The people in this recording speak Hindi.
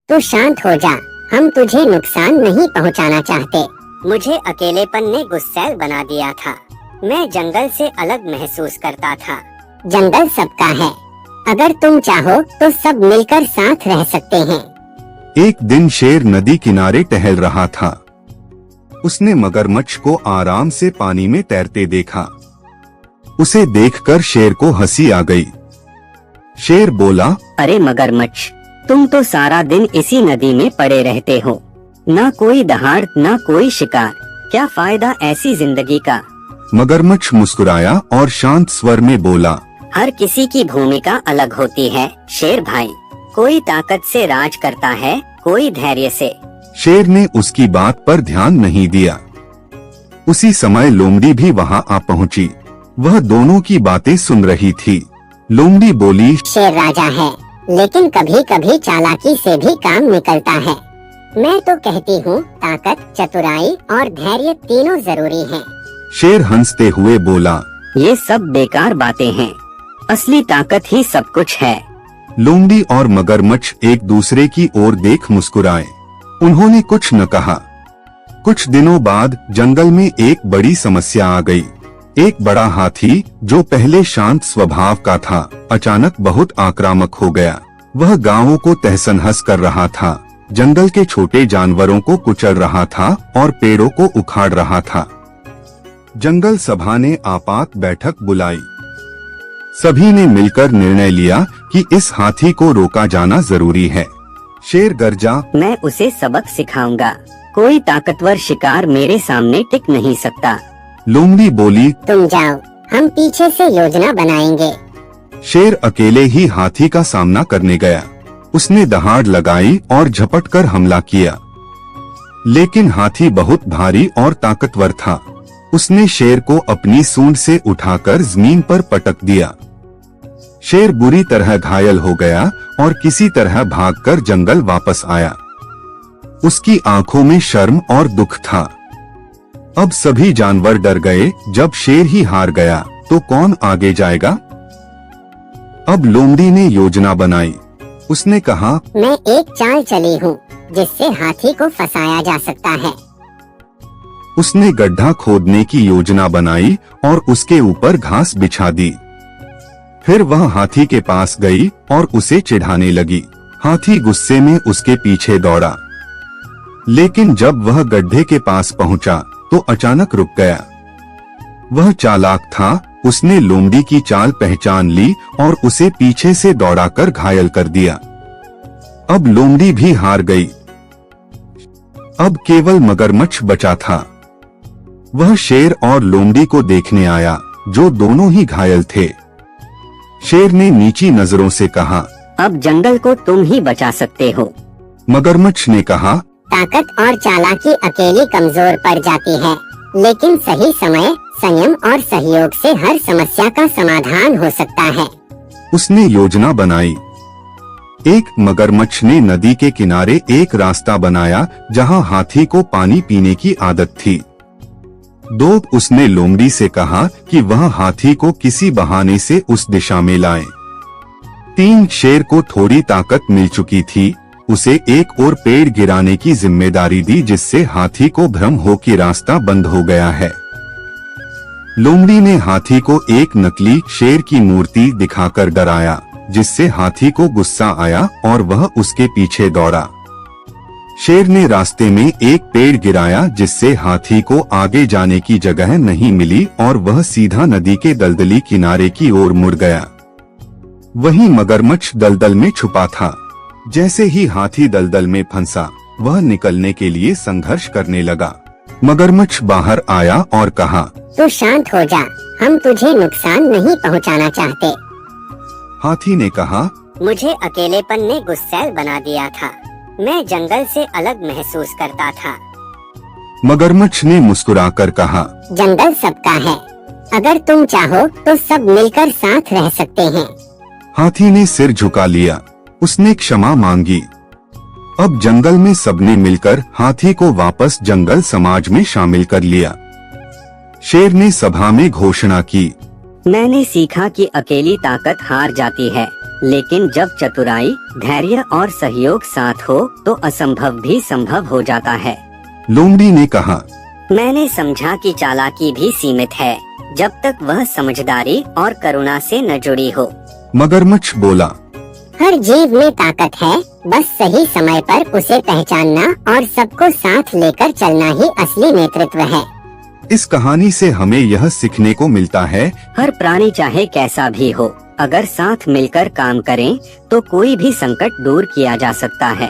तू शांत हो जा, हम तुझे नुकसान नहीं पहुंचाना चाहते। मुझे अकेलेपन ने गुस्सैल बना दिया था। मैं जंगल से अलग महसूस करता था। जंगल सबका है, अगर तुम चाहो तो सब मिलकर साथ रह सकते हैं। एक दिन शेर नदी किनारे टहल रहा था। उसने मगरमच्छ को आराम से पानी में तैरते देखा। उसे देखकर शेर को हंसी आ गई। शेर बोला, अरे मगरमच्छ, तुम तो सारा दिन इसी नदी में पड़े रहते हो। ना कोई दहाड़, ना कोई शिकार, क्या फायदा ऐसी जिंदगी का। मगरमच्छ मुस्कुराया और शांत स्वर में बोला, हर किसी की भूमिका अलग होती है शेर भाई। कोई ताकत से राज करता है, कोई धैर्य से। शेर ने उसकी बात पर ध्यान नहीं दिया। उसी समय लोमड़ी भी वहाँ आ पहुँची। वह दोनों की बातें सुन रही थी। लोमड़ी बोली, शेर राजा है, लेकिन कभी कभी चालाकी से भी काम निकलता है। मैं तो कहती हूँ ताकत, चतुराई और धैर्य तीनों जरूरी हैं। शेर हंसते हुए बोला, ये सब बेकार बातें हैं, असली ताकत ही सब कुछ है। लोमड़ी और मगरमच्छ एक दूसरे की ओर देख मुस्कुराए। उन्होंने कुछ न कहा। कुछ दिनों बाद जंगल में एक बड़ी समस्या आ गई। एक बड़ा हाथी जो पहले शांत स्वभाव का था, अचानक बहुत आक्रामक हो गया। वह गांवों को तहस-नहस कर रहा था, जंगल के छोटे जानवरों को कुचल रहा था और पेड़ों को उखाड़ रहा था। जंगल सभा ने आपात बैठक बुलाई। सभी ने मिलकर निर्णय लिया कि इस हाथी को रोका जाना जरूरी है। शेर गरजा, मैं उसे सबक सिखाऊंगा। कोई ताकतवर शिकार मेरे सामने टिक नहीं सकता। लोमड़ी बोली, तुम जाओ, हम पीछे से योजना बनाएंगे। शेर अकेले ही हाथी का सामना करने गया। उसने दहाड़ लगाई और झपटकर हमला किया, लेकिन हाथी बहुत भारी और ताकतवर था। उसने शेर को अपनी सूंड से उठाकर जमीन पर पटक दिया। शेर बुरी तरह घायल हो गया और किसी तरह भागकर जंगल वापस आया। उसकी आंखों में शर्म और दुख था। अब सभी जानवर डर गए। जब शेर ही हार गया तो कौन आगे जाएगा? अब लोमड़ी ने योजना बनाई। उसने कहा, मैं एक चाल चली हूँ जिससे हाथी को फंसाया जा सकता है। उसने गड्ढा खोदने की योजना बनाई और उसके ऊपर घास बिछा दी। फिर वह हाथी के पास गई और उसे चिढ़ाने लगी। हाथी गुस्से में उसके पीछे दौड़ा, लेकिन जब वह गड्ढे के पास पहुंचा तो अचानक रुक गया। वह चालाक था। उसने लोमड़ी की चाल पहचान ली और उसे पीछे से दौड़ाकर घायल कर दिया। अब लोमड़ी भी हार गई। अब केवल मगरमच्छ बचा था। वह शेर और लोमड़ी को देखने आया, जो दोनों ही घायल थे। शेर ने नीची नजरों से कहा, अब जंगल को तुम ही बचा सकते हो। मगरमच्छ ने कहा, ताकत और चालाकी अकेली कमजोर पड़ जाती है, लेकिन सही समय, संयम और सहयोग से हर समस्या का समाधान हो सकता है। उसने योजना बनाई। एक मगरमच्छ ने नदी के किनारे एक रास्ता बनाया जहां हाथी को पानी पीने की आदत थी। दो, उसने लोमड़ी से कहा कि वह हाथी को किसी बहाने से उस दिशा में लाए। 3, शेर को थोड़ी ताकत मिल चुकी थी। उसे एक और पेड़ गिराने की जिम्मेदारी दी, जिससे हाथी को भ्रम हो कि रास्ता बंद हो गया है। लोमड़ी ने हाथी को एक नकली शेर की मूर्ति दिखाकर डराया, जिससे हाथी को गुस्सा आया और वह उसके पीछे दौड़ा। शेर ने रास्ते में एक पेड़ गिराया, जिससे हाथी को आगे जाने की जगह नहीं मिली और वह सीधा नदी के दलदली किनारे की ओर मुड़ गया। वहीं मगरमच्छ दलदल में छुपा था। जैसे ही हाथी दलदल में फंसा, वह निकलने के लिए संघर्ष करने लगा। मगरमच्छ बाहर आया और कहा, तू शांत हो जा, हम तुझे नुकसान नहीं पहुंचाना चाहते। हाथी ने कहा, मुझे अकेलेपन ने गुस्सैल बना दिया था। मैं जंगल से अलग महसूस करता था। मगरमच्छ ने मुस्कुराकर कहा, जंगल सबका है, अगर तुम चाहो तो सब मिलकर साथ रह सकते हैं। हाथी ने सिर झुका लिया। उसने क्षमा मांगी। अब जंगल में सबने मिलकर हाथी को वापस जंगल समाज में शामिल कर लिया। शेर ने सभा में घोषणा की, मैंने सीखा कि अकेली ताकत हार जाती है, लेकिन जब चतुराई, धैर्य और सहयोग साथ हो तो असंभव भी संभव हो जाता है। लोमड़ी ने कहा, मैंने समझा कि चालाकी भी सीमित है जब तक वह समझदारी और करुणा से न जुड़ी हो। मगरमच्छ बोला, हर जीव में ताकत है, बस सही समय पर उसे पहचानना और सबको साथ लेकर चलना ही असली नेतृत्व है। इस कहानी से हमें यह सीखने को मिलता है, हर प्राणी चाहे कैसा भी हो, अगर साथ मिलकर काम करें तो कोई भी संकट दूर किया जा सकता है।